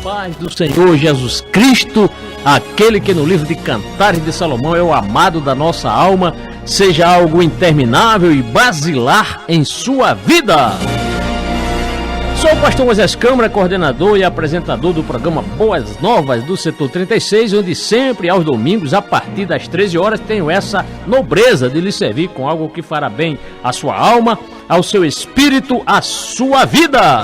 Paz do Senhor Jesus Cristo, aquele que no livro de Cantares de Salomão é o amado da nossa alma, seja algo interminável e basilar em sua vida. Sou o pastor Moisés Câmara, coordenador e apresentador do programa Boas Novas do Setor 36, onde sempre aos domingos, a partir das 13 horas, tenho essa nobreza de lhe servir com algo que fará bem à sua alma, ao seu espírito, à sua vida.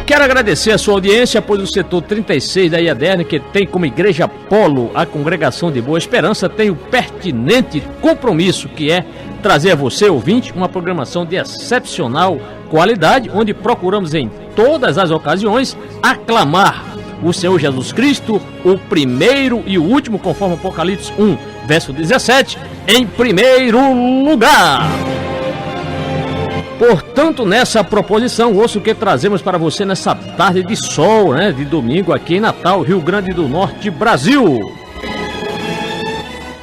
Quero agradecer a sua audiência, pois o Setor 36 da IADERN, que tem como igreja polo a Congregação de Boa Esperança, tem o pertinente compromisso que é trazer a você, ouvinte, uma programação de excepcional qualidade, onde procuramos em todas as ocasiões aclamar o Senhor Jesus Cristo, o primeiro e o último, conforme Apocalipse 1, verso 17, em primeiro lugar. Portanto, nessa proposição, ouça o que trazemos para você nessa tarde de sol, de domingo aqui em Natal, Rio Grande do Norte, Brasil.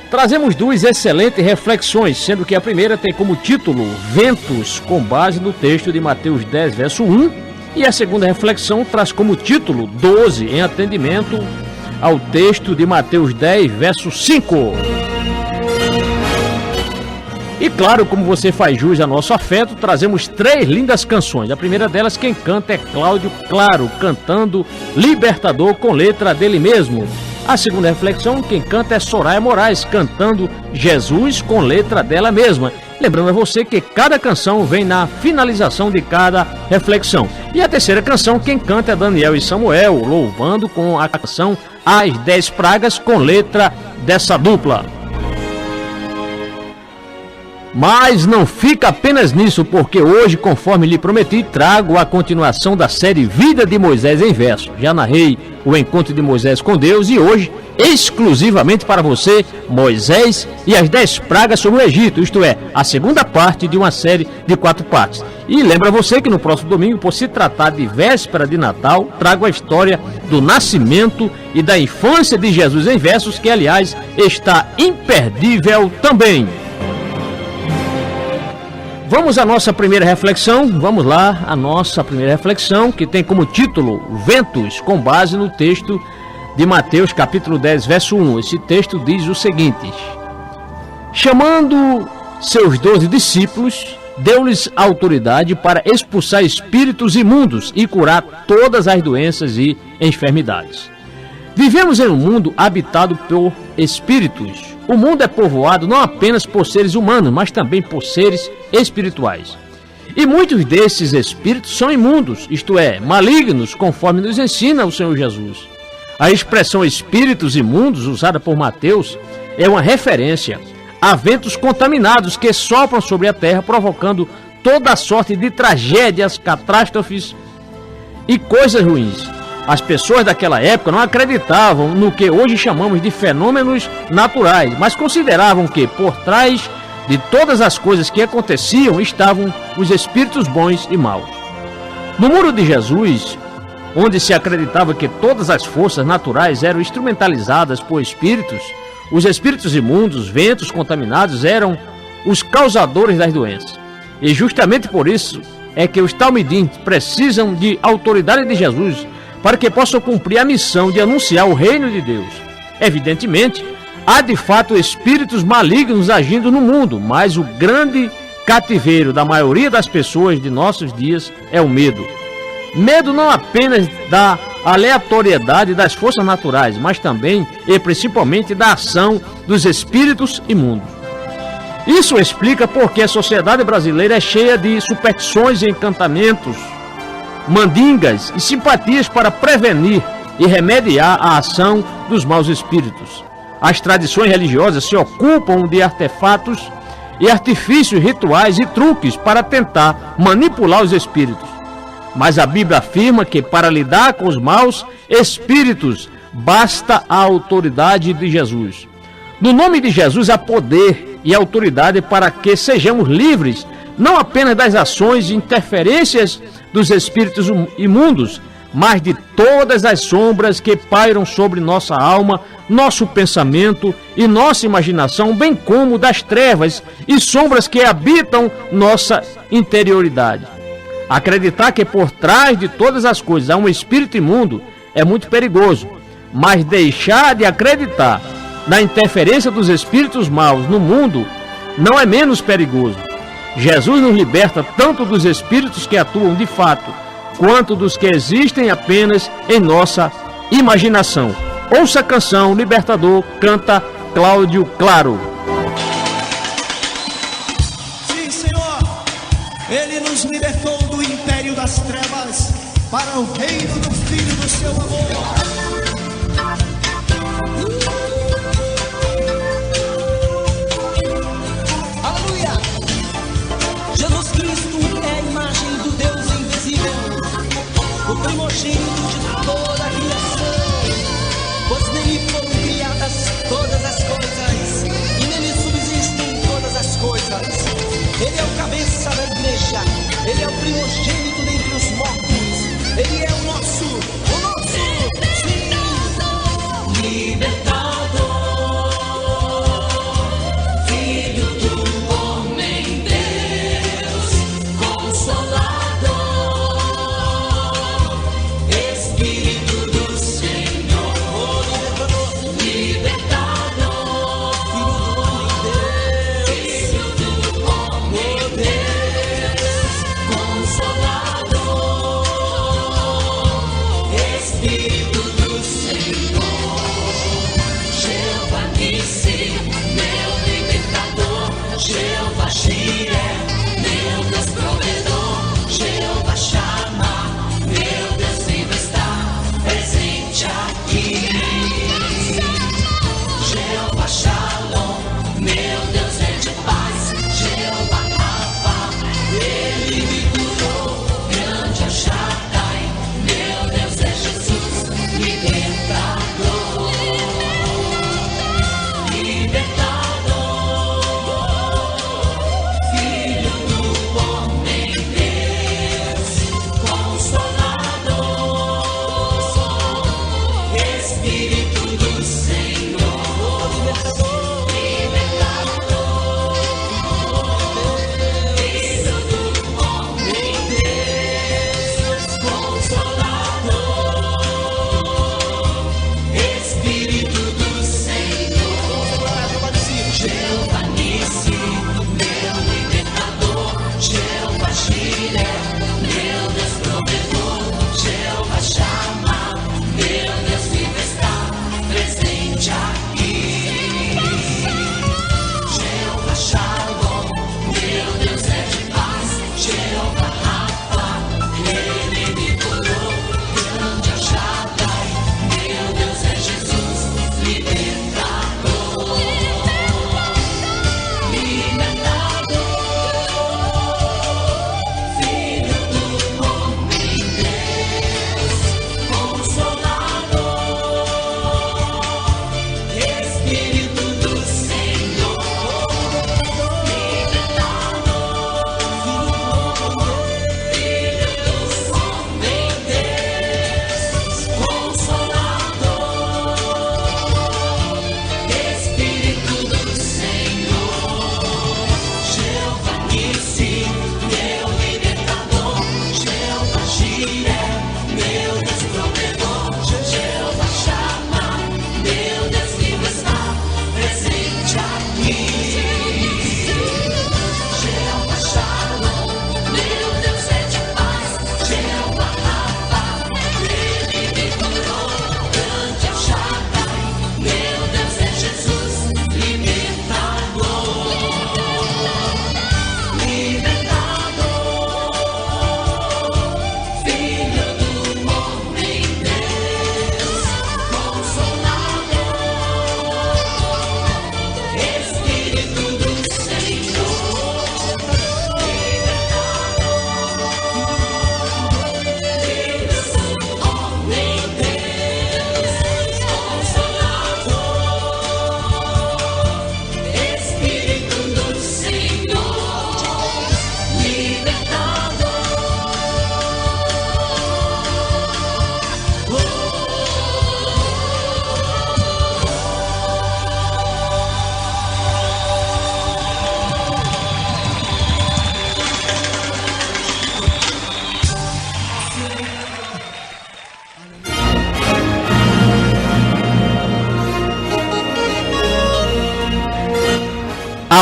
Trazemos duas excelentes reflexões, sendo que a primeira tem como título Ventos, com base no texto de Mateus 10, verso 1, e a segunda reflexão traz como título 12, em atendimento ao texto de Mateus 10, verso 5. E claro, como você faz jus a nosso afeto, trazemos três lindas canções. A primeira delas, quem canta é Cláudio Claro, cantando Libertador com letra dele mesmo. A segunda reflexão, quem canta é Soraya Moraes, cantando Jesus com letra dela mesma. Lembrando a você que cada canção vem na finalização de cada reflexão. E a terceira canção, quem canta é Daniel e Samuel, louvando com a canção As 10 Pragas com letra dessa dupla. Mas não fica apenas nisso, porque hoje, conforme lhe prometi, trago a continuação da série Vida de Moisés em Verso. Já narrei o encontro de Moisés com Deus e hoje, exclusivamente para você, Moisés e as 10 pragas sobre o Egito, isto é, a segunda parte de uma série de 4 partes. E lembra você que no próximo domingo, por se tratar de véspera de Natal, trago a história do nascimento e da infância de Jesus em versos, que aliás está imperdível também. Vamos à nossa primeira reflexão, vamos lá, a nossa primeira reflexão, que tem como título Ventos, com base no texto de Mateus capítulo 10, verso 1. Esse texto diz o seguinte: chamando seus 12 discípulos, deu-lhes autoridade para expulsar espíritos imundos e curar todas as doenças e enfermidades. Vivemos em um mundo habitado por espíritos. O mundo é povoado não apenas por seres humanos, mas também por seres espirituais. E muitos desses espíritos são imundos, isto é, malignos, conforme nos ensina o Senhor Jesus. A expressão espíritos imundos, usada por Mateus, é uma referência a ventos contaminados que sopram sobre a terra, provocando toda a sorte de tragédias, catástrofes e coisas ruins. As pessoas daquela época não acreditavam no que hoje chamamos de fenômenos naturais, mas consideravam que, por trás de todas as coisas que aconteciam, estavam os espíritos bons e maus. No mundo de Jesus, onde se acreditava que todas as forças naturais eram instrumentalizadas por espíritos, os espíritos imundos, ventos contaminados, eram os causadores das doenças. E justamente por isso é que os talmidim precisam de autoridade de Jesus para que possam cumprir a missão de anunciar o reino de Deus. Evidentemente, há de fato espíritos malignos agindo no mundo, mas o grande cativeiro da maioria das pessoas de nossos dias é o medo. Medo não apenas da aleatoriedade das forças naturais, mas também e principalmente da ação dos espíritos imundos. Isso explica porque a sociedade brasileira é cheia de superstições e encantamentos, mandingas e simpatias para prevenir e remediar a ação dos maus espíritos. As tradições religiosas se ocupam de artefatos e artifícios rituais e truques para tentar manipular os espíritos. Mas a Bíblia afirma que para lidar com os maus espíritos basta a autoridade de Jesus. No nome de Jesus há poder e autoridade para que sejamos livres não apenas das ações e interferências dos espíritos imundos, mas de todas as sombras que pairam sobre nossa alma, nosso pensamento e nossa imaginação, bem como das trevas e sombras que habitam nossa interioridade. Acreditar que por trás de todas as coisas há um espírito imundo é muito perigoso, mas deixar de acreditar na interferência dos espíritos maus no mundo não é menos perigoso. Jesus nos liberta tanto dos espíritos que atuam de fato, quanto dos que existem apenas em nossa imaginação. Ouça a canção Libertador, canta Cláudio Claro. Sim, Senhor, Ele nos libertou do império das trevas para o reino do Filho do seu amor. Aleluia! Jesus Cristo é a imagem do Deus invisível, o primogênito de toda a criação, pois nele foram criadas todas as coisas, e nele subsistem todas as coisas. Ele é o cabeça da igreja, ele é o primogênito dentre os mortos, ele é o nosso, sim, libertador.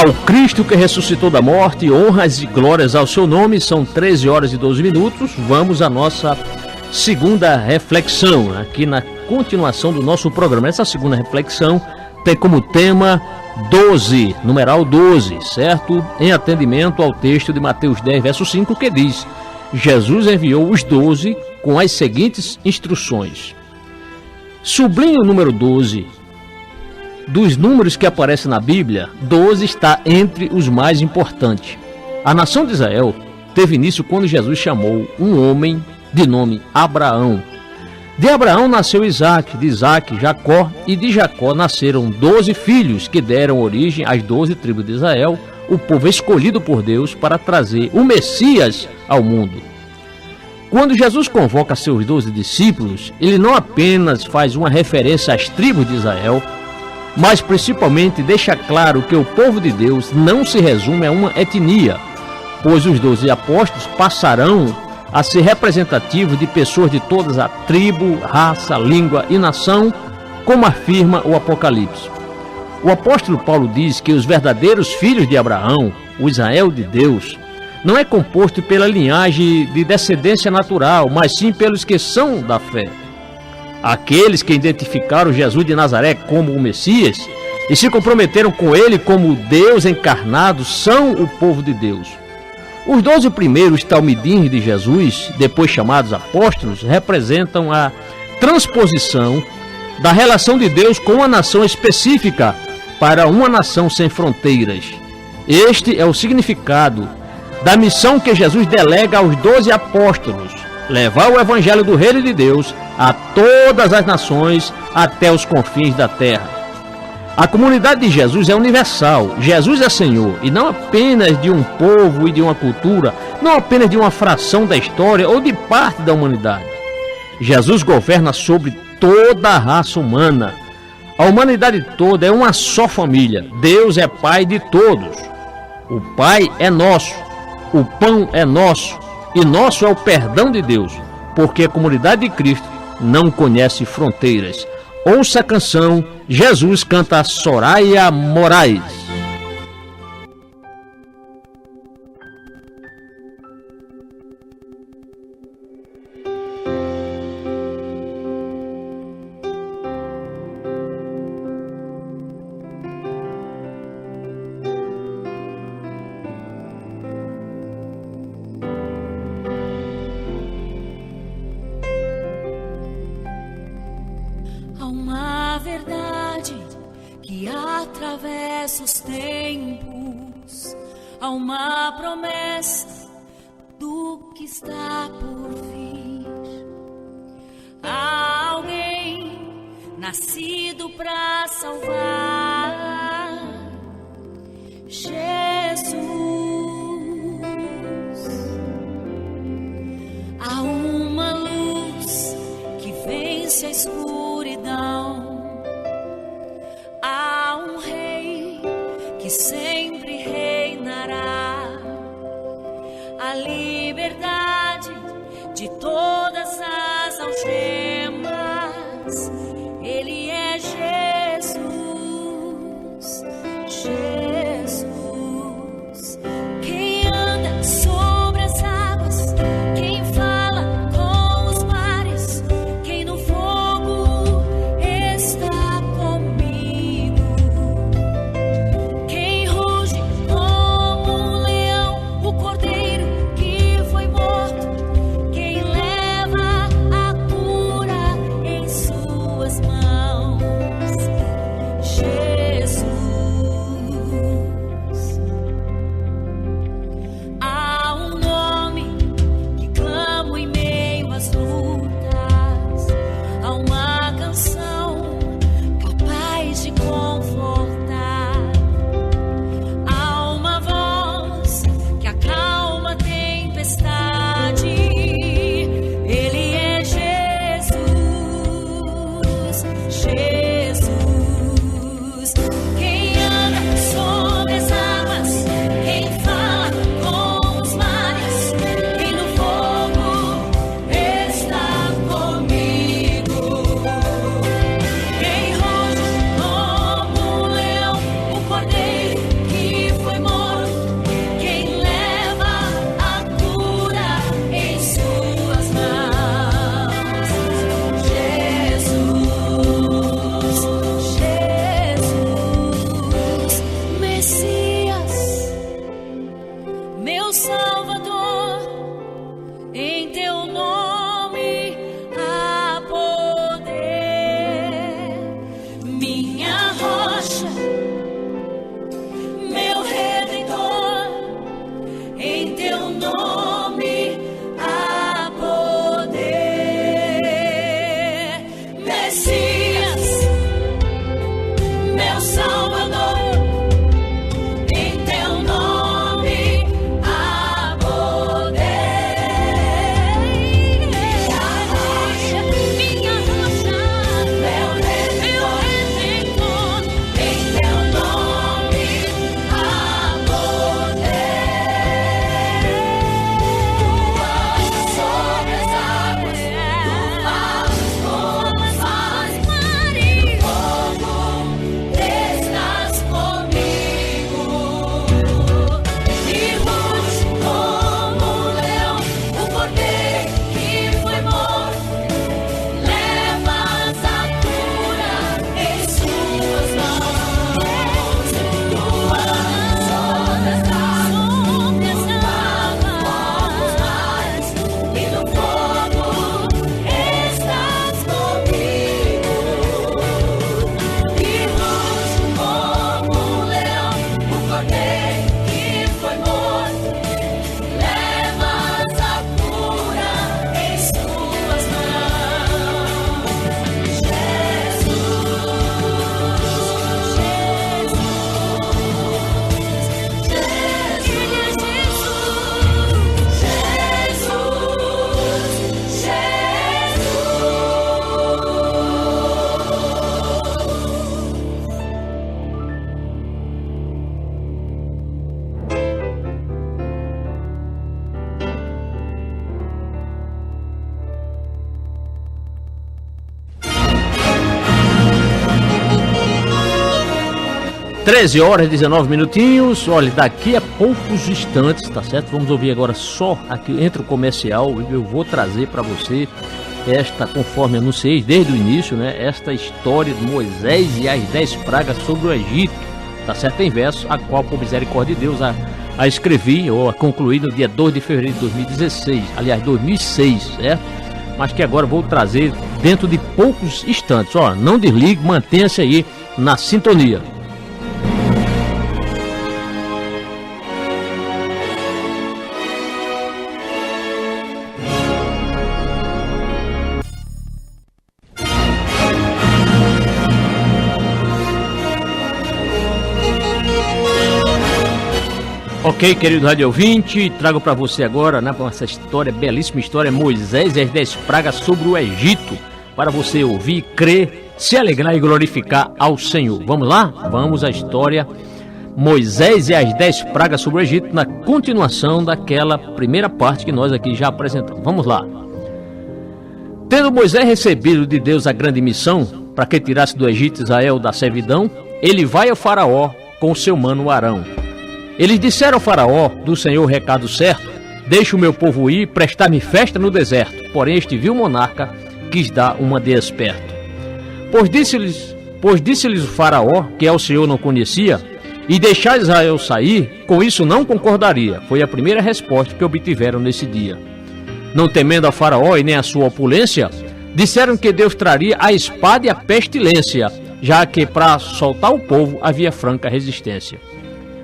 ao Cristo que ressuscitou da morte, honras e glórias ao seu nome. São 13 horas e 12 minutos. Vamos à nossa segunda reflexão, aqui na continuação do nosso programa. Essa segunda reflexão tem como tema 12, numeral 12, certo? Em atendimento ao texto de Mateus 10, verso 5, que diz: Jesus enviou os 12 com as seguintes instruções. Sublinhe o número 12. Dos números que aparecem na Bíblia, 12 está entre os mais importantes. A nação de Israel teve início quando Jesus chamou um homem de nome Abraão. De Abraão nasceu Isaque, de Isaque, Jacó, e de Jacó nasceram 12 filhos que deram origem às 12 tribos de Israel, o povo escolhido por Deus para trazer o Messias ao mundo. Quando Jesus convoca seus 12 discípulos, ele não apenas faz uma referência às tribos de Israel, mas principalmente deixa claro que o povo de Deus não se resume a uma etnia, pois os 12 apóstolos passarão a ser representativos de pessoas de todas a tribo, raça, língua e nação, como afirma o Apocalipse. O apóstolo Paulo diz que os verdadeiros filhos de Abraão, o Israel de Deus, não é composto pela linhagem de descendência natural, mas sim pelos que são da fé. Aqueles que identificaram Jesus de Nazaré como o Messias e se comprometeram com ele como Deus encarnado são o povo de Deus. Os 12 primeiros talmidins de Jesus, depois chamados apóstolos, representam a transposição da relação de Deus com uma nação específica para uma nação sem fronteiras. Este é o significado da missão que Jesus delega aos 12 apóstolos: levar o evangelho do reino de Deus a todas as nações até os confins da terra. A comunidade de Jesus é universal. Jesus é Senhor, e não apenas de um povo e de uma cultura, não apenas de uma fração da história ou de parte da humanidade. Jesus governa sobre toda a raça humana. A humanidade toda é uma só família. Deus é Pai de todos. O Pai é nosso, o pão é nosso, e nosso é o perdão de Deus, porque a comunidade de Cristo não conhece fronteiras. Ouça a canção Jesus canta a Soraya Moraes. Há uma verdade que atravessa os tempos, há uma promessa do que está por vir. Há alguém nascido para salvar, Jesus. Há uma luz que vence a escuridão. Há um rei que sempre reinará. A liberdade de todas as algemas. Ele é Jesus, Jesus. Quem anda sobre as águas, quem fala com os mares, quem no fogo está comigo, quem ruge como um leão, o cordeiro que foi morto, quem leva a cura em sua Messias, meu Salvador, em teu nome há poder. Minha rocha, meu Redentor, em teu nome há poder. Sobre as águas, tu falas com os mares, fogo estás comigo. E luz como um leão, o cordeiro que foi morto, levas a cura em suas mãos. Tuas ondas sobre as águas, e no fogo estás comigo. E luz como um leão, o cordeiro que foi morto, levas a cura em suas mãos. Treze horas e 19 minutinhos. Olha, daqui a poucos instantes, tá certo? Vamos ouvir agora só aqui entre o comercial. Eu vou trazer para você esta, conforme anunciei desde o início, né? Esta história de Moisés e as 10 pragas sobre o Egito, tá certo? Em verso, a qual, por misericórdia de Deus, a escrevi ou a concluí no dia 2 de fevereiro de 2016, aliás, 2006, certo? Mas que agora vou trazer dentro de poucos instantes. Ó, não desligue, mantenha-se aí na sintonia. Ok, querido rádio ouvinte, trago para você agora, né, essa história, belíssima história, Moisés e as 10 pragas sobre o Egito, para você ouvir, crer, se alegrar e glorificar ao Senhor. Vamos lá? Vamos à história Moisés e as 10 pragas sobre o Egito, na continuação daquela primeira parte que nós aqui já apresentamos. Vamos lá. Tendo Moisés recebido de Deus a grande missão, para que tirasse do Egito Israel da servidão, ele vai ao faraó com o seu mano Arão. Eles disseram ao faraó do Senhor o recado certo: deixe o meu povo ir, prestar-me festa no deserto. Porém este vil monarca quis dar uma de esperto. Pois disse-lhes o faraó, que ao Senhor não conhecia, e deixar Israel sair, com isso não concordaria. Foi a primeira resposta que obtiveram nesse dia. Não temendo a faraó e nem a sua opulência, disseram que Deus traria a espada e a pestilência, já que para soltar o povo havia franca resistência.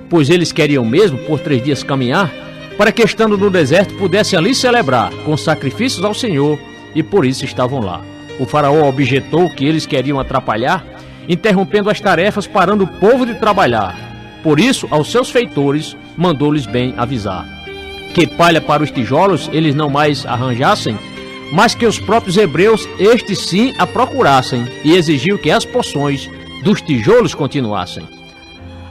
Pois eles queriam mesmo por 3 dias caminhar, para que estando no deserto pudessem ali celebrar com sacrifícios ao Senhor, e por isso estavam lá. O faraó objetou que eles queriam atrapalhar, interrompendo as tarefas, parando o povo de trabalhar. Por isso, aos seus feitores, mandou-lhes bem avisar que palha para os tijolos eles não mais arranjassem, mas que os próprios hebreus estes sim a procurassem, e exigiu que as porções dos tijolos continuassem.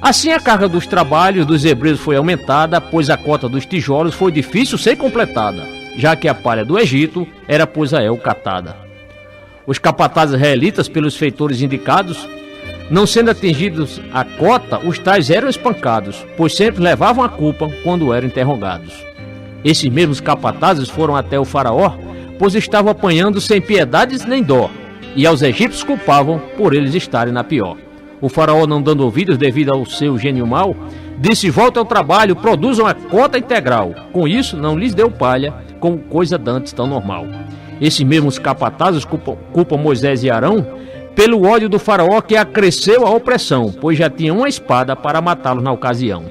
Assim a carga dos trabalhos dos hebreus foi aumentada, pois a cota dos tijolos foi difícil ser completada, já que a palha do Egito era por Israel catada. Os capatazes israelitas, pelos feitores indicados, não sendo atingidos a cota, os tais eram espancados, pois sempre levavam a culpa quando eram interrogados. Esses mesmos capatazes foram até o faraó, pois estavam apanhando sem piedades nem dó, e aos egípcios culpavam por eles estarem na pior. O faraó, não dando ouvidos devido ao seu gênio mau, disse: volta ao trabalho, produzam a cota integral. Com isso, não lhes deu palha, como coisa dantes tão normal. Esses mesmos capatazes culpam Moisés e Arão pelo ódio do faraó, que acresceu a opressão, pois já tinha uma espada para matá-los na ocasião.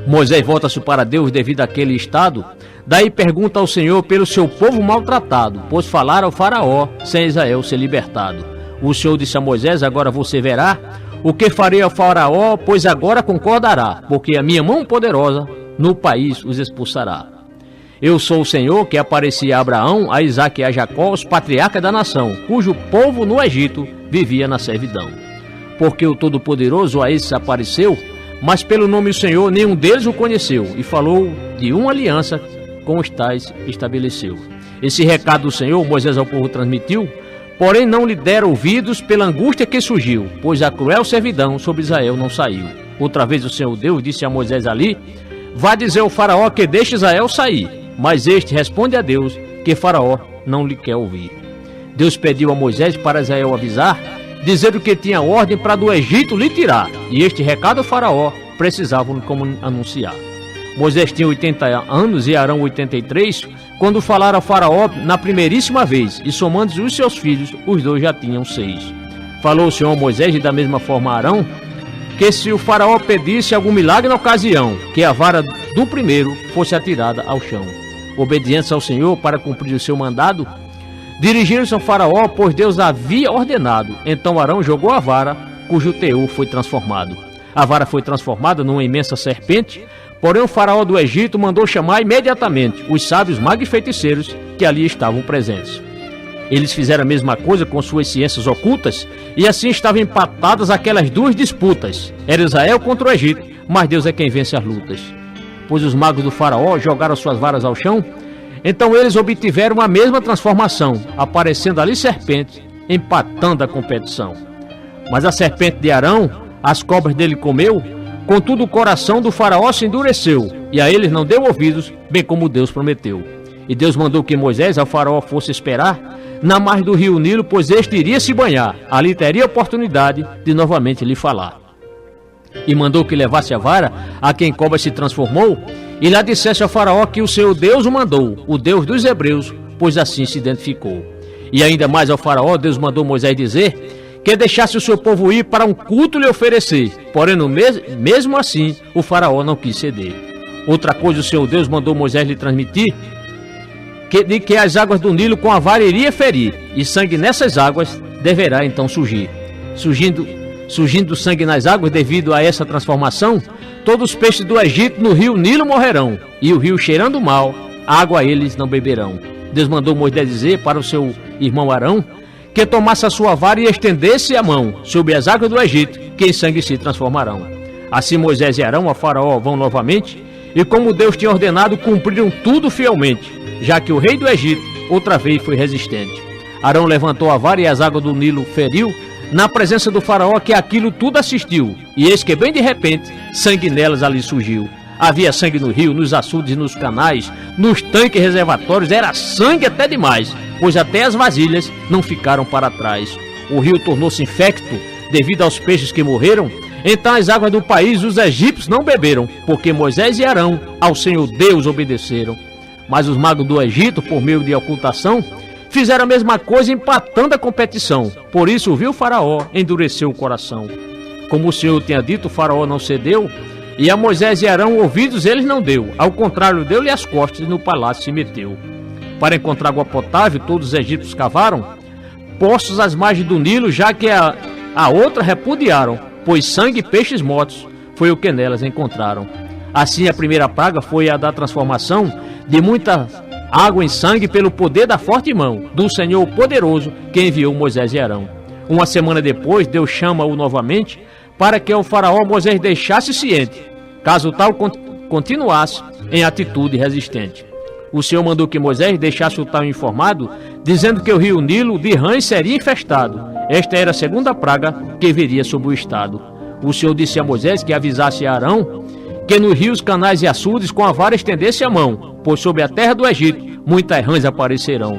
Moisés volta-se para Deus devido àquele estado Daí pergunta ao Senhor pelo seu povo maltratado, pois falaram ao faraó, sem Israel ser libertado. O Senhor disse a Moisés: agora você verá o que farei ao faraó, pois agora concordará, porque a minha mão poderosa no país os expulsará. Eu sou o Senhor que aparecia a Abraão, a Isaque e a Jacó, os patriarcas da nação, cujo povo no Egito vivia na servidão. Porque o Todo-Poderoso a esses apareceu, mas pelo nome do Senhor nenhum deles o conheceu, e falou de uma aliança com os tais estabeleceu. Esse recado do Senhor Moisés ao povo transmitiu, porém não lhe deram ouvidos pela angústia que surgiu, pois a cruel servidão sobre Israel não saiu. Outra vez o Senhor Deus disse a Moisés ali: vá dizer ao faraó que deixe Israel sair. Mas este responde a Deus que faraó não lhe quer ouvir. Deus pediu a Moisés para Israel avisar, dizendo que tinha ordem para do Egito lhe tirar, e este recado ao faraó precisavam como anunciar. Moisés tinha 80 anos e Arão 83, quando falaram ao faraó na primeiríssima vez, e somando os seus filhos, os dois já tinham 6. Falou o Senhor a Moisés e da mesma forma a Arão, que se o faraó pedisse algum milagre na ocasião, que a vara do primeiro fosse atirada ao chão. Obediência ao Senhor para cumprir o seu mandado, dirigiram-se ao faraó, pois Deus havia ordenado. Então Arão jogou a vara, cujo teor foi transformado. A vara foi transformada numa imensa serpente, porém o faraó do Egito mandou chamar imediatamente os sábios magos e feiticeiros que ali estavam presentes. Eles fizeram a mesma coisa com suas ciências ocultas, e assim estavam empatadas aquelas duas disputas. Era Israel contra o Egito, mas Deus é quem vence as lutas. Pois os magos do faraó jogaram suas varas ao chão, então eles obtiveram a mesma transformação, aparecendo ali serpentes, empatando a competição. Mas a serpente de Arão, as cobras dele comeu, contudo o coração do faraó se endureceu, e a eles não deu ouvidos, bem como Deus prometeu. E Deus mandou que Moisés ao faraó fosse esperar na margem do rio Nilo, pois este iria se banhar, ali teria oportunidade de novamente lhe falar. E mandou que levasse a vara a quem cobra se transformou, e lá dissesse ao faraó que o seu Deus o mandou, o Deus dos hebreus, pois assim se identificou. E ainda mais ao faraó Deus mandou Moisés dizer que deixasse o seu povo ir para um culto lhe oferecer, porém mesmo assim o faraó não quis ceder. Outra coisa o seu Deus mandou Moisés lhe transmitir, de que as águas do Nilo com a vara iria ferir, e sangue nessas águas deverá então surgir. Surgindo sangue nas águas devido a essa transformação, todos os peixes do Egito no rio Nilo morrerão, e o rio cheirando mal, água eles não beberão. Deus mandou Moisés dizer para o seu irmão Arão que tomasse a sua vara e estendesse a mão sobre as águas do Egito, que em sangue se transformarão. Assim Moisés e Arão a faraó vão novamente, e como Deus tinha ordenado, cumpriram tudo fielmente, já que o rei do Egito outra vez foi resistente. Arão levantou a vara e as águas do Nilo feriu, na presença do faraó, que aquilo tudo assistiu, e eis que bem de repente sangue nelas ali surgiu. Havia sangue no rio, nos açudes e nos canais, nos tanques reservatórios, era sangue até demais, pois até as vasilhas não ficaram para trás. O rio tornou-se infecto devido aos peixes que morreram, então as águas do país os egípcios não beberam, porque Moisés e Arão ao Senhor Deus obedeceram. Mas os magos do Egito, por meio de ocultação, fizeram a mesma coisa, empatando a competição. Por isso viu o faraó, endureceu o coração. Como o Senhor tinha dito, o faraó não cedeu, e a Moisés e Arão ouvidos eles não deu. Ao contrário, deu-lhe as costas e no palácio se meteu. Para encontrar água potável, todos os egípcios cavaram poços às margens do Nilo, já que a outra repudiaram, pois sangue e peixes mortos foi o que nelas encontraram. Assim a primeira praga foi a da transformação de muita água em sangue pelo poder da forte mão do Senhor poderoso que enviou Moisés e Arão. Uma semana depois, Deus chama-o novamente para que o faraó Moisés deixasse ciente, caso tal continuasse em atitude resistente. O Senhor mandou que Moisés deixasse o tal informado, dizendo que o rio Nilo de rãs seria infestado. Esta era a segunda praga que viria sobre o estado. O Senhor disse a Moisés que avisasse a Arão que nos rios, canais e açudes com a vara estendesse a mão, pois sobre a terra do Egito muitas rãs aparecerão.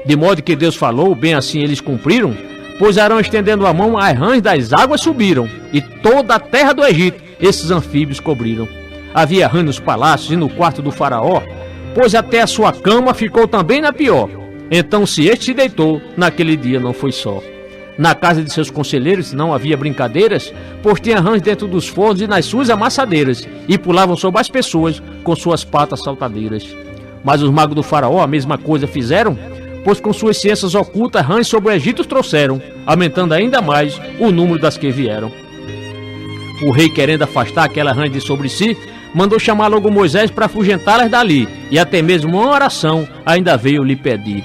De modo que Deus falou, bem assim eles cumpriram, pois Arão estendendo a mão, as rãs das águas subiram, e toda a terra do Egito esses anfíbios cobriram. Havia rãs nos palácios e no quarto do faraó, pois até a sua cama ficou também na pior. Então se este se deitou, naquele dia não foi só. Na casa de seus conselheiros não havia brincadeiras, pois tinha rãs dentro dos fornos e nas suas amassadeiras, e pulavam sobre as pessoas com suas patas saltadeiras. Mas os magos do faraó a mesma coisa fizeram, pois com suas ciências ocultas rãs sobre o Egito trouxeram, aumentando ainda mais o número das que vieram. O rei, querendo afastar aquela rãs de sobre si, mandou chamar logo Moisés para afugentá-las dali, e até mesmo uma oração ainda veio lhe pedir.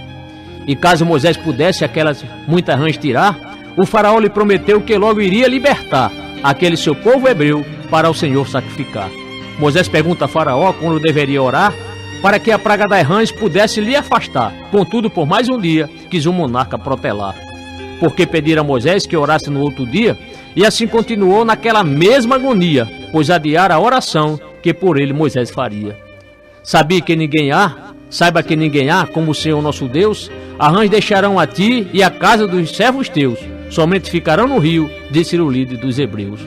E caso Moisés pudesse aquelas muitas rãs tirar, o faraó lhe prometeu que logo iria libertar aquele seu povo hebreu para o Senhor sacrificar. Moisés pergunta a faraó quando deveria orar, para que a praga das rãs pudesse lhe afastar. Contudo, por mais um dia, quis o monarca protelar. Porque pedira a Moisés que orasse no outro dia, e assim continuou naquela mesma agonia, pois adiara a oração que por ele Moisés faria. Saiba que ninguém há, como o Senhor nosso Deus, as rãs deixarão a ti e a casa dos servos teus, somente ficarão no rio, disse o líder dos hebreus.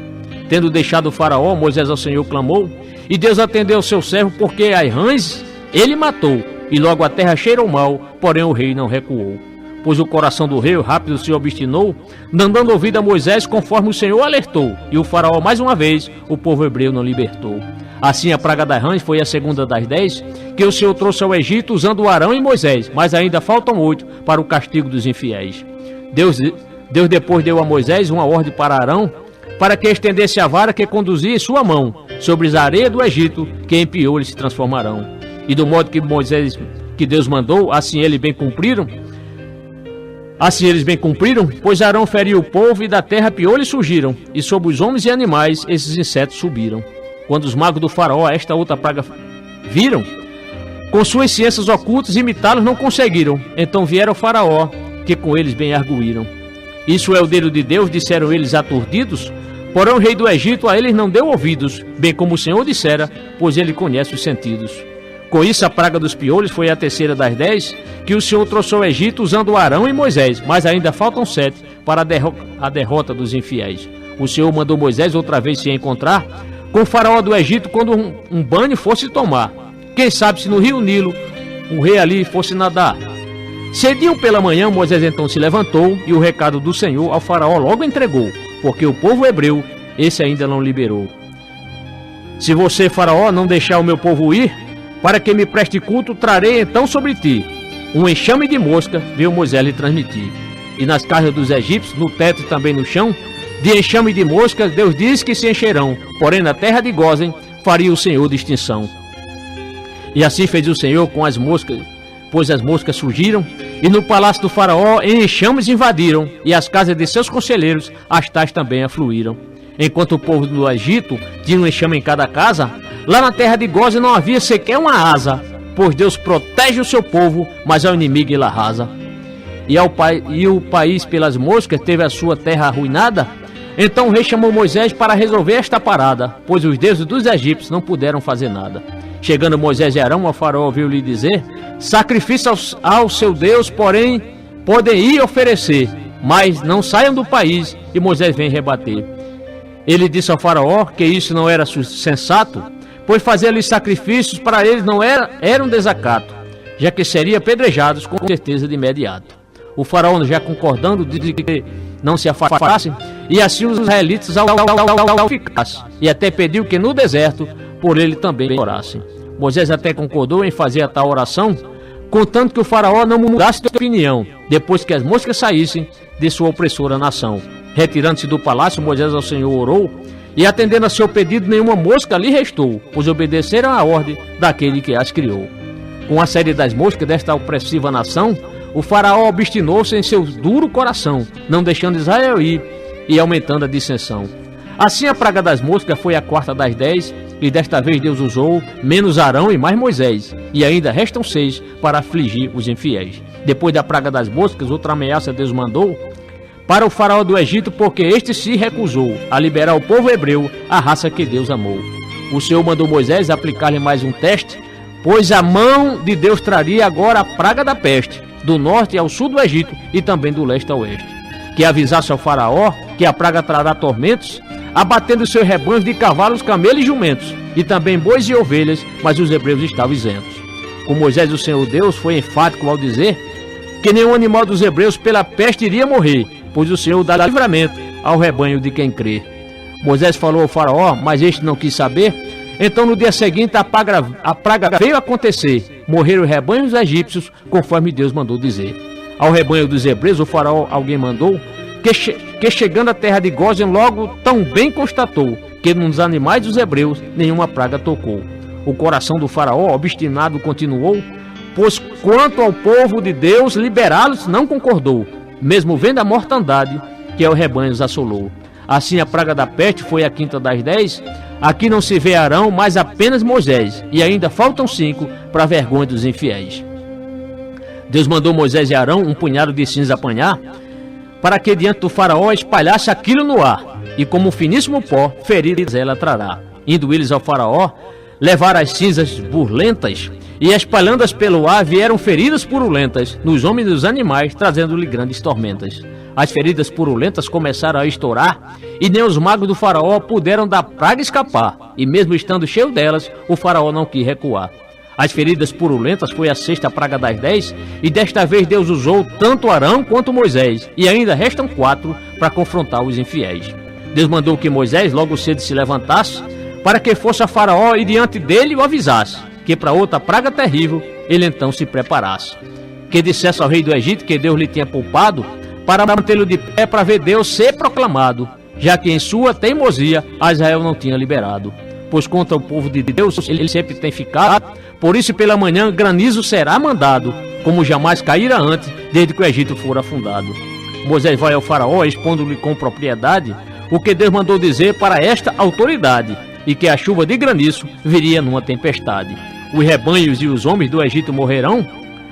Tendo deixado o faraó, Moisés ao Senhor clamou, e Deus atendeu ao seu servo, porque as rãs ele matou, e logo a terra cheirou mal, porém o rei não recuou. Pois o coração do rei rápido se obstinou, não dando ouvido a Moisés conforme o Senhor alertou, e o faraó mais uma vez o povo hebreu não libertou. Assim a praga das rãs foi a segunda das 10, que o Senhor trouxe ao Egito usando Arão e Moisés, mas ainda faltam 8 para o castigo dos infiéis. Deus depois deu a Moisés uma ordem para Arão, para que estendesse a vara que conduzia em sua mão, sobre as areias do Egito, que em piolhos se transformarão. E do modo que que Deus mandou, assim eles bem cumpriram, pois Arão feriu o povo e da terra piolhos surgiram, e sobre os homens e animais esses insetos subiram. Quando os magos do faraó esta outra praga viram, com suas ciências ocultas imitá-los não conseguiram, então vieram ao faraó, que com eles bem arguíram. Isso é o dedo de Deus, disseram eles aturdidos, porém o rei do Egito a eles não deu ouvidos, bem como o Senhor dissera, pois ele conhece os sentidos. Com isso a praga dos piolhos foi a terceira das 10, que o Senhor trouxe ao Egito usando Arão e Moisés, mas ainda faltam 7 para a derrota dos infiéis. O Senhor mandou Moisés outra vez se encontrar com o faraó do Egito quando um banho fosse tomar. Quem sabe se no rio Nilo o rei ali fosse nadar. Cedinho pela manhã, Moisés então se levantou e o recado do Senhor ao faraó logo entregou, porque o povo hebreu, esse ainda não liberou. Se você, faraó, não deixar o meu povo ir, para que me preste culto, trarei então sobre ti um enxame de mosca, veio Moisés lhe transmitir. E nas casas dos egípcios, no teto e também no chão, de enxame de moscas, Deus diz que se encherão, porém na terra de Gósen faria o Senhor distinção. E assim fez o Senhor com as moscas, pois as moscas surgiram, e no palácio do faraó em enxames invadiram, e as casas de seus conselheiros, as tais também afluíram. Enquanto o povo do Egito tinha um enxame em cada casa, lá na terra de Gósen não havia sequer uma asa, pois Deus protege o seu povo, mas ao inimigo ele arrasa. E o país pelas moscas teve a sua terra arruinada. Então o rei chamou Moisés para resolver esta parada, pois os deuses dos egípcios não puderam fazer nada. Chegando Moisés e Arão, o faraó ouviu-lhe dizer: sacrifício ao seu Deus, porém, podem ir oferecer, mas não saiam do país. E Moisés vem rebater. Ele disse ao faraó que isso não era sensato, pois fazer-lhes sacrifícios para eles não era um desacato, já que seriam apedrejados com certeza de imediato. O faraó, já concordando, disse que não se afastassem, e assim os israelitas ficassem, e até pediu que no deserto por ele também orassem. Moisés até concordou em fazer a tal oração, contanto que o faraó não mudasse de opinião, depois que as moscas saíssem de sua opressora nação. Retirando-se do palácio, Moisés ao Senhor orou, e atendendo a seu pedido, nenhuma mosca lhe restou, pois obedeceram à ordem daquele que as criou. Com a série das moscas desta opressiva nação, o faraó obstinou-se em seu duro coração, não deixando Israel ir e aumentando a dissensão. Assim a praga das moscas foi a quarta das 10, e desta vez Deus usou menos Arão e mais Moisés, e ainda restam 6 para afligir os infiéis. Depois da praga das moscas, outra ameaça Deus mandou para o faraó do Egito, porque este se recusou a liberar o povo hebreu, a raça que Deus amou. O Senhor mandou Moisés aplicar-lhe mais um teste, pois a mão de Deus traria agora a praga da peste, do norte ao sul do Egito e também do leste ao oeste. Que avisasse ao faraó que a praga trará tormentos, abatendo seus rebanhos de cavalos, camelos e jumentos, e também bois e ovelhas, mas os hebreus estavam isentos. Com Moisés o Senhor Deus foi enfático ao dizer que nenhum animal dos hebreus pela peste iria morrer, pois o Senhor dá livramento ao rebanho de quem crê. Moisés falou ao faraó, mas este não quis saber, Então no dia seguinte a praga veio acontecer. Morreram os rebanhos egípcios, conforme Deus mandou dizer. Ao rebanho dos hebreus, o faraó alguém mandou, que chegando à terra de Gósen, logo tão bem constatou que nos animais dos hebreus nenhuma praga tocou. O coração do faraó obstinado continuou, pois quanto ao povo de Deus liberá-los não concordou, mesmo vendo a mortandade que ao rebanho os assolou. Assim a praga da peste foi a quinta das 10. Aqui não se vê Arão, mas apenas Moisés, e ainda faltam 5 para a vergonha dos infiéis. Deus mandou Moisés e Arão um punhado de cinza apanhar, para que diante do faraó espalhasse aquilo no ar, e como finíssimo pó, feridas ela trará. Indo eles ao faraó, levaram as cinzas burlentas, e espalhando-as pelo ar, vieram feridas purulentas nos homens e nos animais, trazendo-lhe grandes tormentas. As feridas purulentas começaram a estourar, e nem os magos do faraó puderam da praga escapar, e mesmo estando cheio delas, o faraó não quis recuar. As feridas purulentas foi a 6ª praga das 10, e desta vez Deus usou tanto Arão quanto Moisés, e ainda restam 4 para confrontar os infiéis. Deus mandou que Moisés logo cedo se levantasse, para que fosse a faraó e diante dele o avisasse, que para outra praga terrível ele então se preparasse. Que dissesse ao rei do Egito que Deus lhe tinha poupado, para mantê-lo de pé para ver Deus ser proclamado, já que em sua teimosia a Israel não tinha liberado. Pois contra o povo de Deus ele sempre tem ficado, por isso pela manhã granizo será mandado, como jamais caíra antes, desde que o Egito fora fundado. Moisés vai ao faraó, expondo-lhe com propriedade o que Deus mandou dizer para esta autoridade, e que a chuva de granizo viria numa tempestade. Os rebanhos e os homens do Egito morrerão,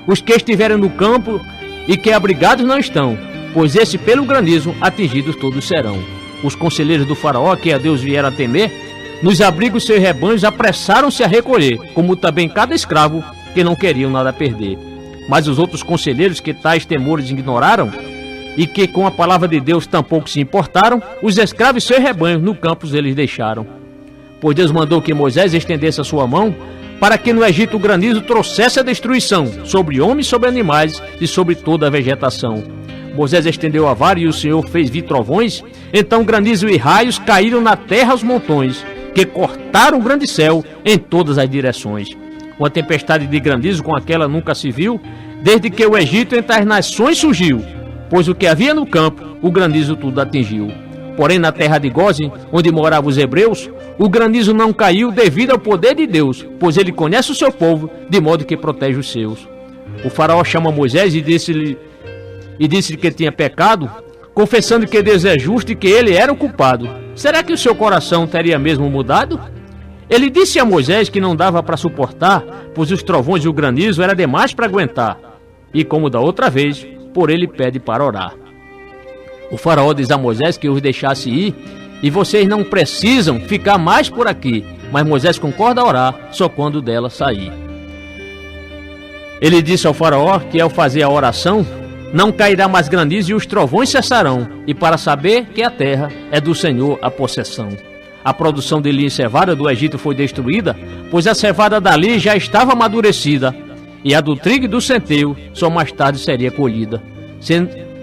os que estiverem no campo e que abrigados não estão, pois esse pelo granizo atingidos todos serão. Os conselheiros do faraó, que a Deus vieram a temer, nos abrigos seus rebanhos apressaram-se a recolher, como também cada escravo que não queriam nada perder. Mas os outros conselheiros que tais temores ignoraram, e que com a palavra de Deus tampouco se importaram, os escravos e seus rebanhos no campo eles deixaram. Pois Deus mandou que Moisés estendesse a sua mão, para que no Egito o granizo trouxesse a destruição, sobre homens, sobre animais e sobre toda a vegetação. Moisés estendeu a vara e o Senhor fez vir trovões, então granizo e raios caíram na terra aos montões, que cortaram o grande céu em todas as direções. Uma tempestade de granizo com aquela nunca se viu, desde que o Egito entre as nações surgiu, pois o que havia no campo, o granizo tudo atingiu. Porém na terra de Gósen, onde moravam os hebreus, o granizo não caiu devido ao poder de Deus, pois ele conhece o seu povo, de modo que protege os seus. O faraó chama Moisés e disse-lhe que tinha pecado, confessando que Deus é justo e que ele era o culpado. Será que o seu coração teria mesmo mudado? Ele disse a Moisés que não dava para suportar, pois os trovões e o granizo era demais para aguentar. E como da outra vez, por ele pede para orar. O faraó diz a Moisés que os deixasse ir, e vocês não precisam ficar mais por aqui. Mas Moisés concorda a orar só quando dela sair. Ele disse ao faraó que ao fazer a oração, não cairá mais granizo e os trovões cessarão, e para saber que a terra é do Senhor a possessão. A produção de linha e cevada do Egito foi destruída, pois a cevada dali já estava amadurecida, e a do trigo e do centeio só mais tarde seria colhida.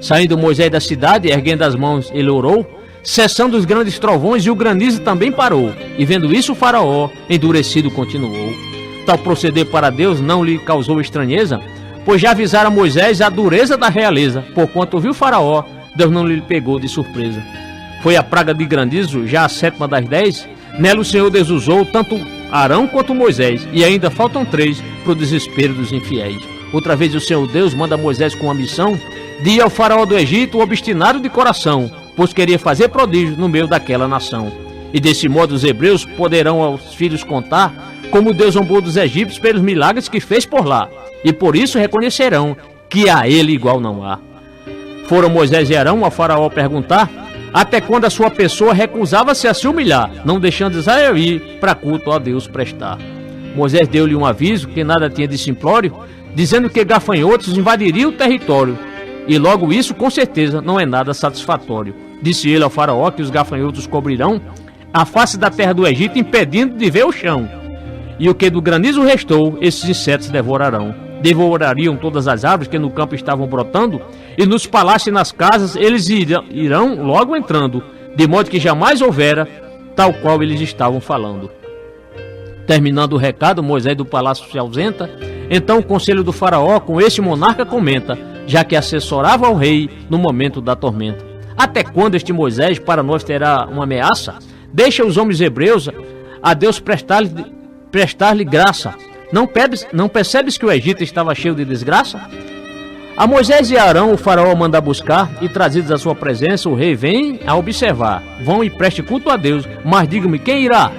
Saindo Moisés da cidade, erguendo as mãos, ele orou, cessando os grandes trovões, e o granizo também parou. E vendo isso, o faraó, endurecido, continuou. Tal proceder para Deus não lhe causou estranheza, pois já avisara Moisés a dureza da realeza, porquanto viu Faraó, Deus não lhe pegou de surpresa. Foi a praga de granizo, já a 7ª das 10, nela o Senhor Deus usou tanto Arão quanto Moisés, e ainda faltam 3 para o desespero dos infiéis. Outra vez o Senhor Deus manda Moisés com a missão de ir ao faraó do Egito, obstinado de coração, pois queria fazer prodígio no meio daquela nação. E desse modo os hebreus poderão aos filhos contar como Deus zombou dos egípcios pelos milagres que fez por lá, e por isso reconhecerão que a ele igual não há. Foram Moisés e Arão ao faraó perguntar até quando a sua pessoa recusava-se a se humilhar, não deixando Israel ir para culto a Deus prestar. Moisés deu-lhe um aviso que nada tinha de simplório, dizendo que gafanhotos invadiriam o território, e logo isso com certeza não é nada satisfatório. Disse ele ao faraó que os gafanhotos cobrirão a face da terra do Egito, impedindo de ver o chão. E o que do granizo restou, esses insetos devorarão. Devorariam todas as árvores que no campo estavam brotando, e nos palácios e nas casas eles irão logo entrando, de modo que jamais houvera tal qual eles estavam falando. Terminando o recado, Moisés do palácio se ausenta. Então o conselho do faraó com este monarca comenta, já que assessorava ao rei no momento da tormenta. Até quando este Moisés para nós terá uma ameaça? Deixa os homens hebreus a Deus prestar-lhe graça. Não percebes que o Egito estava cheio de desgraça? A Moisés e Arão o faraó manda buscar, e trazidos à sua presença o rei vem a observar. Vão e preste culto a Deus, mas diga-me quem irá?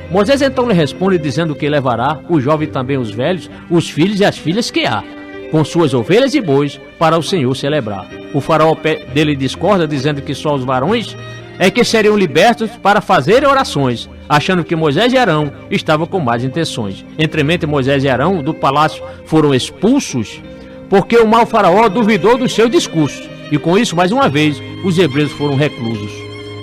Moisés então lhe responde dizendo que levará o jovem e também os velhos, os filhos e as filhas que há, com suas ovelhas e bois, para o Senhor celebrar. O faraó dele discorda, dizendo que só os varões é que seriam libertos para fazer orações, achando que Moisés e Arão estavam com más intenções. Entremente Moisés e Arão do palácio foram expulsos, porque o mau faraó duvidou dos seus discursos, e com isso, mais uma vez, os hebreus foram reclusos.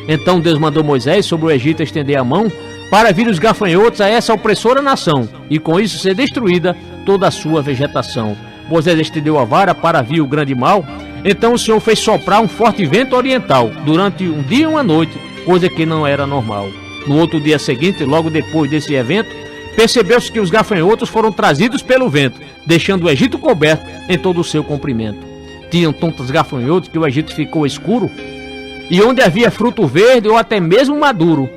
Então Deus mandou Moisés sobre o Egito estender a mão, para vir os gafanhotos a essa opressora nação, e com isso ser destruída toda a sua vegetação. Moisés estendeu a vara para vir o grande mal. Então o Senhor fez soprar um forte vento oriental, durante um dia e uma noite, coisa que não era normal. No outro dia seguinte, logo depois desse evento, percebeu-se que os gafanhotos foram trazidos pelo vento, deixando o Egito coberto em todo o seu comprimento. Tinham tantos gafanhotos que o Egito ficou escuro, e onde havia fruto verde ou até mesmo maduro,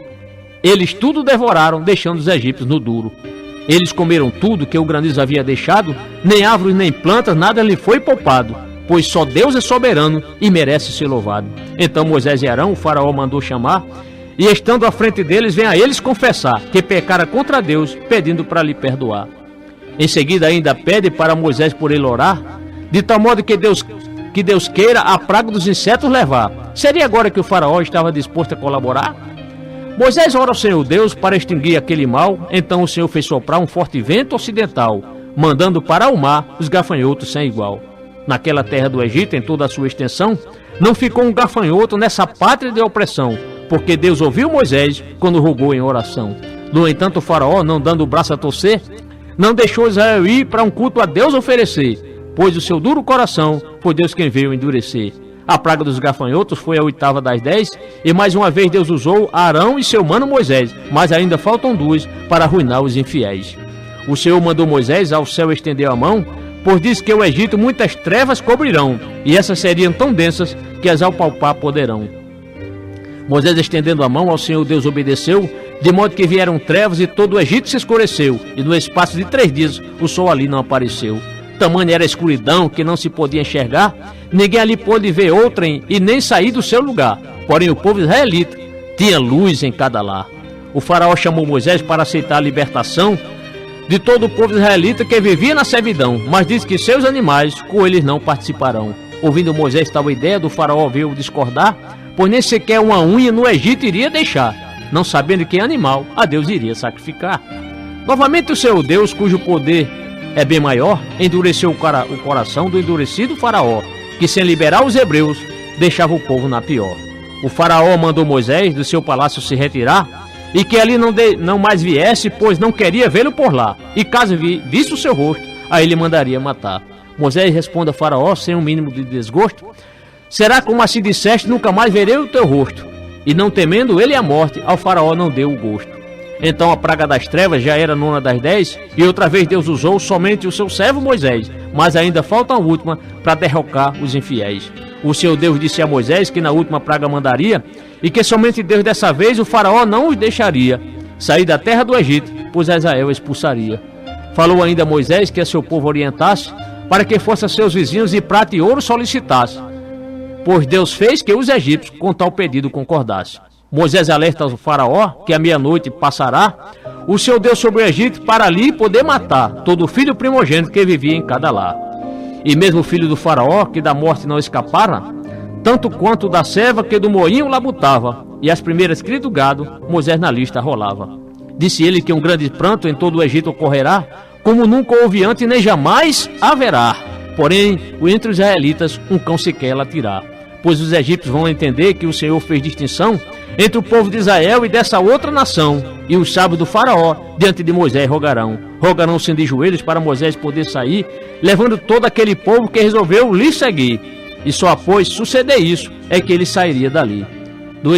eles tudo devoraram, deixando os egípcios no duro. Eles comeram tudo que o granizo havia deixado, nem árvores nem plantas, nada lhe foi poupado, pois só Deus é soberano e merece ser louvado. Então Moisés e Arão, o faraó mandou chamar, e estando à frente deles, vem a eles confessar que pecara contra Deus, pedindo para lhe perdoar. Em seguida ainda pede para Moisés por ele orar, de tal modo que Deus queira a praga dos insetos levar. Seria agora que o faraó estava disposto a colaborar? Moisés ora ao Senhor Deus para extinguir aquele mal. Então o Senhor fez soprar um forte vento ocidental, mandando para o mar os gafanhotos sem igual. Naquela terra do Egito, em toda a sua extensão, não ficou um gafanhoto nessa pátria de opressão, porque Deus ouviu Moisés quando rogou em oração. No entanto, o faraó, não dando o braço a torcer, não deixou Israel ir para um culto a Deus oferecer, pois o seu duro coração foi Deus quem veio endurecer. A praga dos gafanhotos foi a 8ª das 10, e mais uma vez Deus usou Arão e seu mano Moisés, mas ainda faltam 2 para arruinar os infiéis. O Senhor mandou Moisés ao céu estender a mão, pois diz que o Egito muitas trevas cobrirão, e essas seriam tão densas que as apalpar poderão. Moisés estendendo a mão ao Senhor Deus obedeceu, de modo que vieram trevas e todo o Egito se escureceu, e no espaço de 3 dias o sol ali não apareceu. Tamanha era a escuridão que não se podia enxergar, ninguém ali pôde ver outrem e nem sair do seu lugar. Porém o povo israelita tinha luz em cada lar. O faraó chamou Moisés para aceitar a libertação de todo o povo israelita que vivia na servidão, mas disse que seus animais com eles não participarão. Ouvindo Moisés tal ideia, do faraó veio discordar, pois nem sequer uma unha no Egito iria deixar, não sabendo que animal a Deus iria sacrificar. Novamente o seu Deus, cujo poder é bem maior, endureceu o coração do endurecido faraó, que sem liberar os hebreus, deixava o povo na pior. O faraó mandou Moisés do seu palácio se retirar, e que ali não mais viesse, pois não queria vê-lo por lá, e caso visse o seu rosto, aí ele mandaria matar. Moisés responde a faraó sem um mínimo de desgosto: será como assim disseste, nunca mais verei o teu rosto. E não temendo ele a morte, ao faraó não deu o gosto. Então a praga das trevas já era 9ª das 10, e outra vez Deus usou somente o seu servo Moisés, mas ainda falta a última para derrocar os infiéis. O Senhor Deus disse a Moisés que na última praga mandaria, e que somente Deus dessa vez o faraó não os deixaria sair da terra do Egito, pois Israel expulsaria. Falou ainda a Moisés que a seu povo orientasse, para que fosse a seus vizinhos e prata e ouro solicitasse, pois Deus fez que os egípcios com tal pedido concordassem. Moisés alerta ao faraó que à meia-noite passará o seu Deus sobre o Egito, para ali poder matar todo filho primogênito que vivia em cada lar. E mesmo o filho do faraó, que da morte não escapara, tanto quanto da serva que do moinho labutava, e as primeiras crias do gado, Moisés na lista rolava. Disse ele que um grande pranto em todo o Egito ocorrerá, como nunca houve antes nem jamais haverá. Porém, entre os israelitas um cão sequer latirá, pois os egípcios vão entender que o Senhor fez distinção entre o povo de Israel e dessa outra nação, e os sábios do faraó diante de Moisés rogarão sendo de joelhos para Moisés poder sair, levando todo aquele povo que resolveu lhe seguir, e só após suceder isso é que ele sairia dali. Do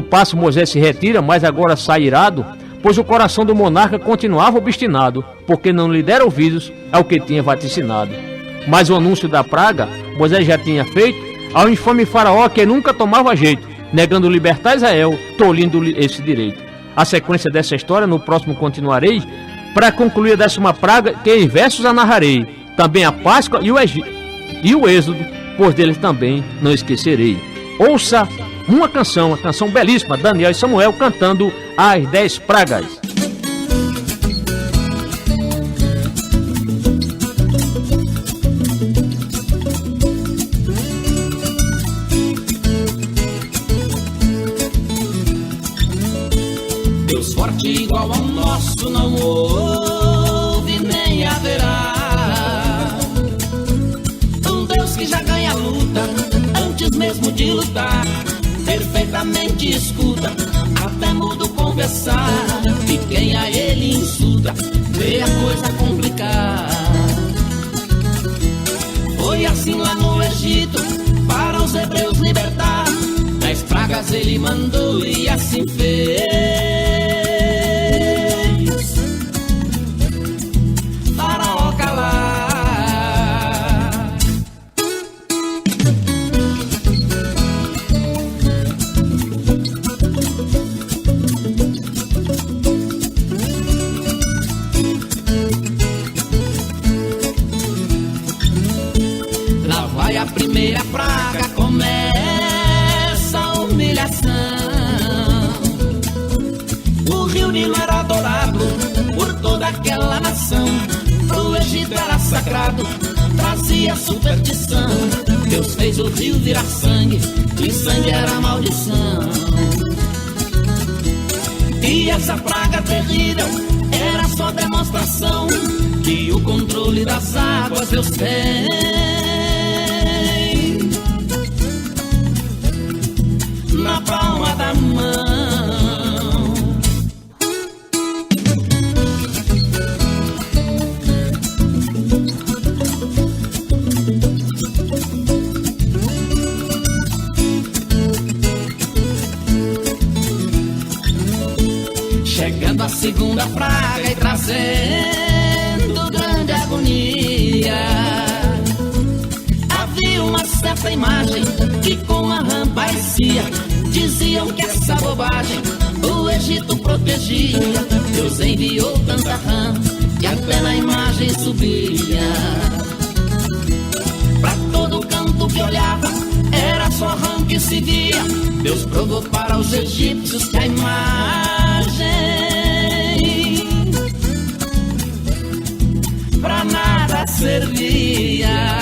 passo Moisés se retira, mas agora sai irado, pois o coração do monarca continuava obstinado, porque não lhe deram ouvidos ao que tinha vaticinado. Mas o anúncio da praga, Moisés já tinha feito ao infame faraó, que nunca tomava jeito, negando libertar Israel, tolhindo-lhe esse direito. A sequência dessa história no próximo continuarei, para concluir a 10ª praga, que em versos a narrarei, também a Páscoa e o Êxodo, pois deles também não esquecerei. Ouça uma canção belíssima, Daniel e Samuel cantando as 10 pragas. Deus forte igual ao nosso não houve nem haverá. Um Deus que já ganha a luta antes mesmo de lutar, perfeitamente escuta, até mudo conversar. E quem a ele insulta vê a coisa complicar. Foi assim lá no Egito, para os hebreus libertar. 10 pragas ele mandou e assim fez. Faraó calar. Lá vai a primeira praga, começa a humilhação. O rio Nilo era adorado por toda aquela nação. O Egito era sagrado, trazia superstição. Deus fez o rio virar sangue, e sangue era maldição. E essa praga terrível era só demonstração que o controle das águas Deus tem. Na palma da mão. Chegando a segunda praga e trazendo grande agonia, havia uma certa imagem que com a rã parecia. Diziam que essa bobagem o Egito protegia. Deus enviou tanta rã que até na imagem subia. Pra todo canto que olhava era só rã que se via. Deus provou para os egípcios que a imagem pra nada servia.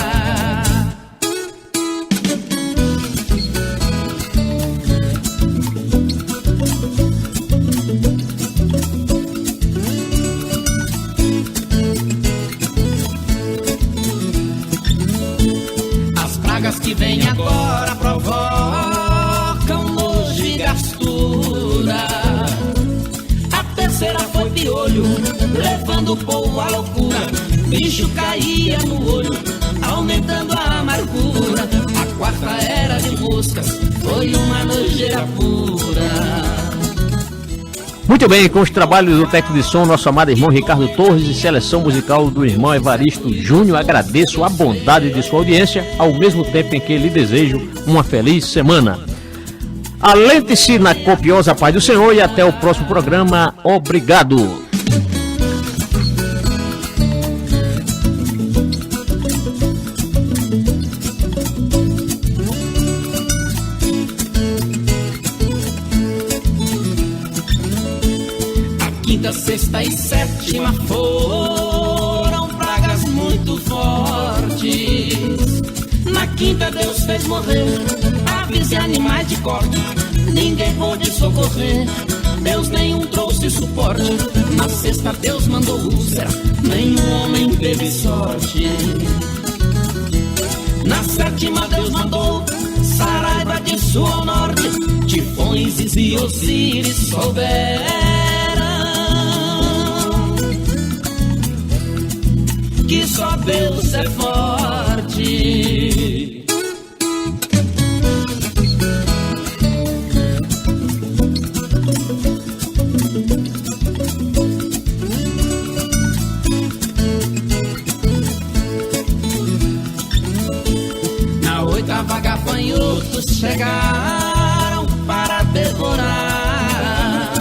Que vem agora provocam nojo e gastura. A terceira foi piolho, levando o povo à loucura. Bicho caía no olho, aumentando a amargura. A quarta era de moscas, foi uma nojeira pura. Muito bem, com os trabalhos do técnico de som, nosso amado irmão Ricardo Torres e seleção musical do irmão Evaristo Júnior, agradeço a bondade de sua audiência, ao mesmo tempo em que lhe desejo uma feliz semana. Alente-se na copiosa paz do Senhor e até o próximo programa. Obrigado. Quinta, sexta e sétima foram pragas muito fortes. Na quinta Deus fez morrer aves e animais de corte. Ninguém pôde socorrer, Deus nenhum trouxe suporte. Na sexta Deus mandou úlcera, nenhum homem teve sorte. Na sétima Deus mandou Saraiva de sul ao norte. Tifões e Osíris souberam que só Deus é forte. gafanhotos chegaram para devorar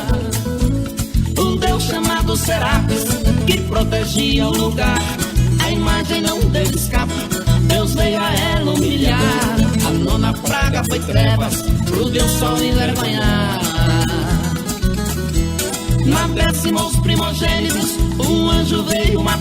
um deus chamado Serapis, que protegia o lugar. A imagem não deu escape, Deus veio a ela humilhar. A nona praga foi trevas, pro Deus sol envergonhar. Na décima os primogênitos, um anjo veio matar.